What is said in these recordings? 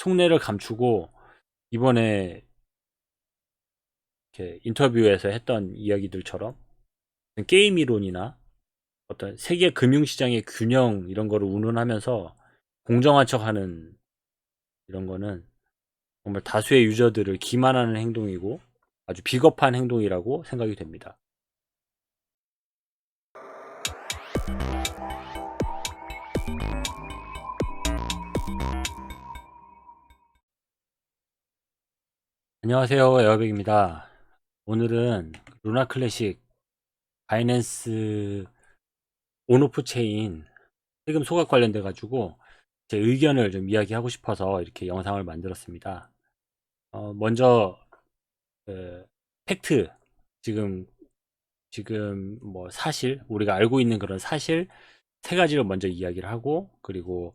속내를 감추고 이번에 이렇게 인터뷰에서 했던 이야기들처럼 게임 이론이나 어떤 세계 금융시장의 균형 이런 거를 운운하면서 공정한 척하는 이런 거는 정말 다수의 유저들을 기만하는 행동이고 아주 비겁한 행동이라고 생각이 됩니다. 안녕하세요, 에어백입니다. 오늘은 루나 클래식 바이낸스 온오프 체인 세금 소각 관련돼 가지고 제 의견을 좀 이야기하고 싶어서 이렇게 영상을 만들었습니다. 먼저 그 팩트, 지금 뭐 사실, 우리가 알고 있는 그런 사실 세 가지를 먼저 이야기를 하고, 그리고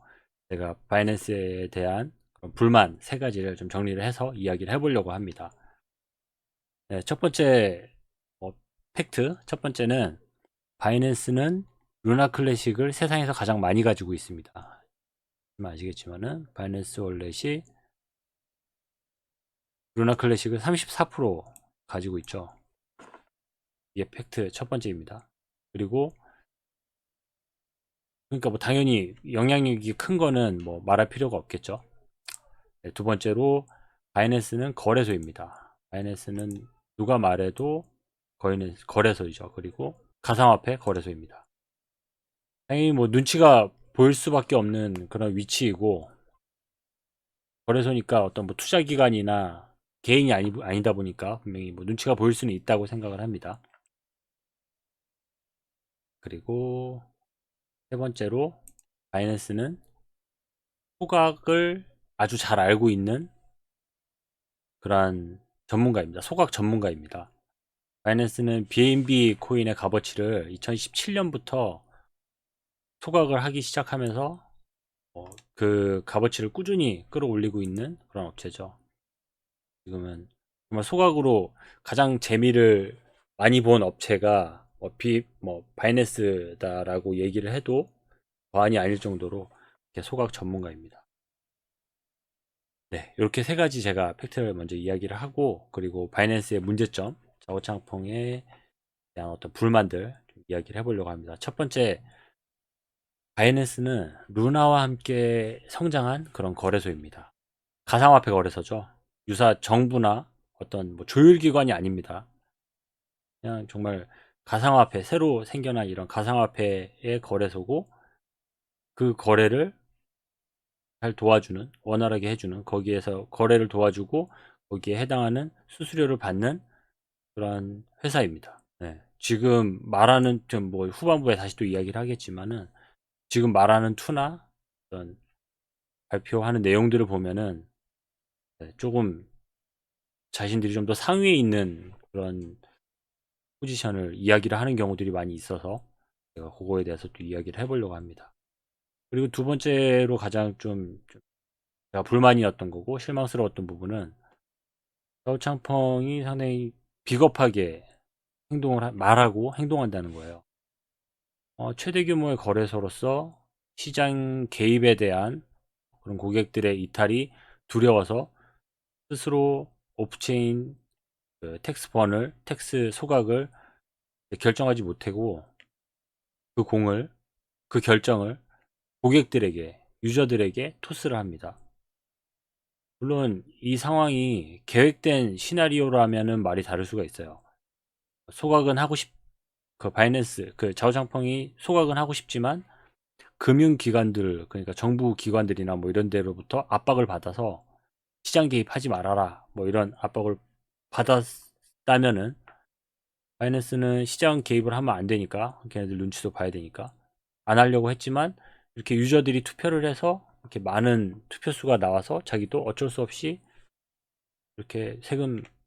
제가 바이낸스에 대한 그런 불만 세 가지를 좀 정리를 해서 이야기를 해보려고 합니다. 네, 첫 번째 팩트, 첫 번째는 바이낸스는 루나 클래식을 세상에서 가장 많이 가지고 있습니다. 아시겠지만은 바이낸스 월렛이 루나 클래식을 34% 가지고 있죠. 이게 팩트 첫 번째입니다. 그리고 그러니까 뭐 당연히 영향력이 큰 거는 뭐 말할 필요가 없겠죠. 네, 두 번째로 바이낸스는 거래소입니다. 바이낸스는 누가 말해도 거래소이죠. 그리고 가상화폐 거래소입니다. 당연히 뭐 눈치가 보일 수밖에 없는 그런 위치이고, 거래소니까 어떤 뭐 투자기관이나 개인이 아니다 보니까 분명히 뭐 눈치가 보일 수는 있다고 생각을 합니다. 그리고 세 번째로 바이낸스는 소각을 아주 잘 알고 있는 그러한 전문가입니다. 소각 전문가입니다. 바이낸스는 BNB 코인의 값어치를 2017년부터 소각을 하기 시작하면서 그 값어치를 꾸준히 끌어올리고 있는 그런 업체죠. 지금은 정말 소각으로 가장 재미를 많이 본 업체가 바이낸스다라고 얘기를 해도 과언이 아닐 정도로 소각 전문가입니다. 네, 이렇게 세 가지 제가 팩트를 먼저 이야기를 하고, 그리고 바이낸스의 문제점, 자오창펑에 대한 어떤 불만들 좀 이야기를 해보려고 합니다. 첫 번째, 바이낸스는 루나와 함께 성장한 그런 거래소입니다. 가상화폐 거래소죠. 유사 정부나 어떤 뭐 조율기관이 아닙니다. 그냥 정말 가상화폐, 새로 생겨난 이런 가상화폐의 거래소고, 그 거래를 잘 도와주는, 원활하게 해주는, 거기에서 거래를 도와주고 거기에 해당하는 수수료를 받는 그런 회사입니다. 네. 지금 말하는 좀 뭐 후반부에 다시 또 이야기를 하겠지만은, 지금 말하는 투나 어떤 발표하는 내용들을 보면은 조금 자신들이 좀 더 상위에 있는 그런 포지션을 이야기를 하는 경우들이 많이 있어서 제가 그거에 대해서 또 이야기를 해보려고 합니다. 그리고 두 번째로 가장 좀 제가 불만이었던 거고 실망스러웠던 부분은 서우창펑이 상당히 비겁하게 말하고 행동한다는 거예요. 최대 규모의 거래소로서 시장 개입에 대한 그런 고객들의 이탈이 두려워서 스스로 오프체인 그 텍스 소각을 결정하지 못하고, 그 공을, 그 결정을 고객들에게, 유저들에게 토스를 합니다. 물론 이 상황이 계획된 시나리오라면은 말이 다를 수가 있어요. 소각은 하고 싶, 그 바이낸스, 그 자오장펑이 소각은 하고 싶지만 금융기관들, 그러니까 정부 기관들이나 뭐 이런 데로부터 압박을 받아서 시장 개입하지 말아라, 뭐 이런 압박을 받았다면은, 바이낸스는 시장 개입을 하면 안 되니까 걔네들 눈치도 봐야 되니까 안 하려고 했지만, 이렇게 유저들이 투표를 해서 이렇게 많은 투표수가 나와서 자기도 어쩔 수 없이 이렇게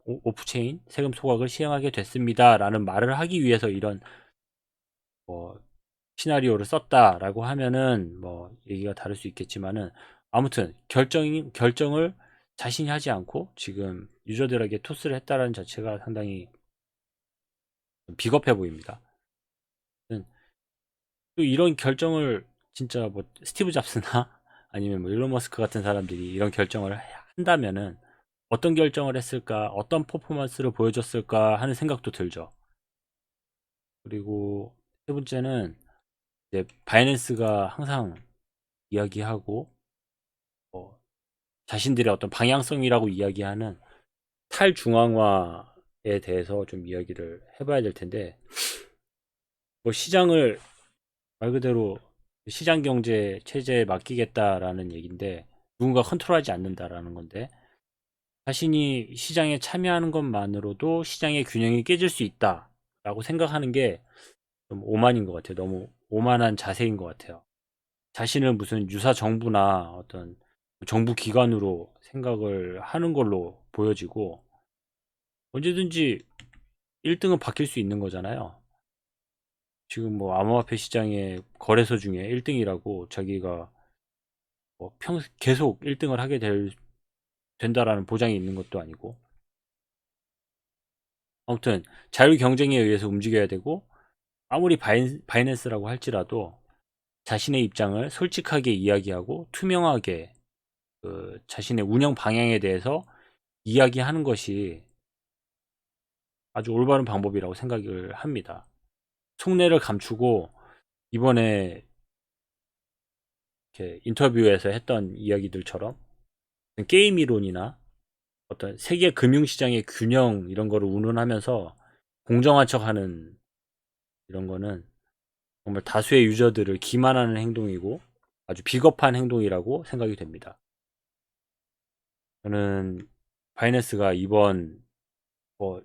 오프체인 세금 소각을 시행하게 됐습니다 라는 말을 하기 위해서 이런 뭐 시나리오를 썼다라고 하면은 뭐 얘기가 다를 수 있겠지만은, 아무튼 결정을 자신이 하지 않고 지금 유저들에게 토스를 했다라는 자체가 상당히 비겁해 보입니다. 또 이런 결정을 진짜 뭐 스티브 잡스나 아니면 뭐 일론 머스크 같은 사람들이 이런 결정을 한다면은 어떤 결정을 했을까, 어떤 퍼포먼스를 보여줬을까 하는 생각도 들죠. 그리고 세 번째는 이제 바이낸스가 항상 이야기하고 뭐 자신들의 어떤 방향성이라고 이야기하는 탈중앙화에 대해서 좀 이야기를 해봐야 될 텐데, 뭐 시장을 말 그대로 시장 경제 체제에 맡기겠다라는 얘기인데 누군가 컨트롤하지 않는다라는 건데, 자신이 시장에 참여하는 것만으로도 시장의 균형이 깨질 수 있다라고 생각하는 게 좀 오만인 것 같아요. 너무 오만한 자세인 것 같아요. 자신을 무슨 유사 정부나 어떤 정부 기관으로 생각을 하는 걸로 보여지고, 언제든지 1등은 바뀔 수 있는 거잖아요. 지금 뭐 암호화폐 시장의 거래소 중에 1등이라고 자기가 뭐 계속 1등을 하게 된다라는 보장이 있는 것도 아니고, 아무튼 자유 경쟁에 의해서 움직여야 되고, 아무리 바이낸스라고 할지라도 자신의 입장을 솔직하게 이야기하고 투명하게 자신의 운영 방향에 대해서 이야기하는 것이 아주 올바른 방법이라고 생각을 합니다. 속내를 감추고 이번에 이렇게 인터뷰에서 했던 이야기들처럼 게임 이론이나 어떤 세계 금융시장의 균형 이런 거를 운운하면서 공정한 척하는 이런 거는 정말 다수의 유저들을 기만하는 행동이고 아주 비겁한 행동이라고 생각이 됩니다. 저는 바이낸스가 이번 뭐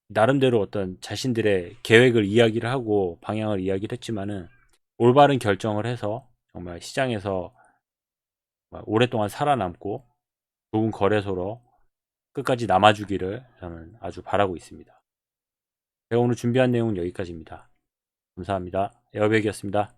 나름대로 어떤 자신들의 계획을 이야기를 하고 방향을 이야기를 했지만은 올바른 결정을 해서 정말 시장에서 오랫동안 살아남고 좋은 거래소로 끝까지 남아주기를 저는 아주 바라고 있습니다. 제가 오늘 준비한 내용은 여기까지입니다. 감사합니다. 에어백이었습니다.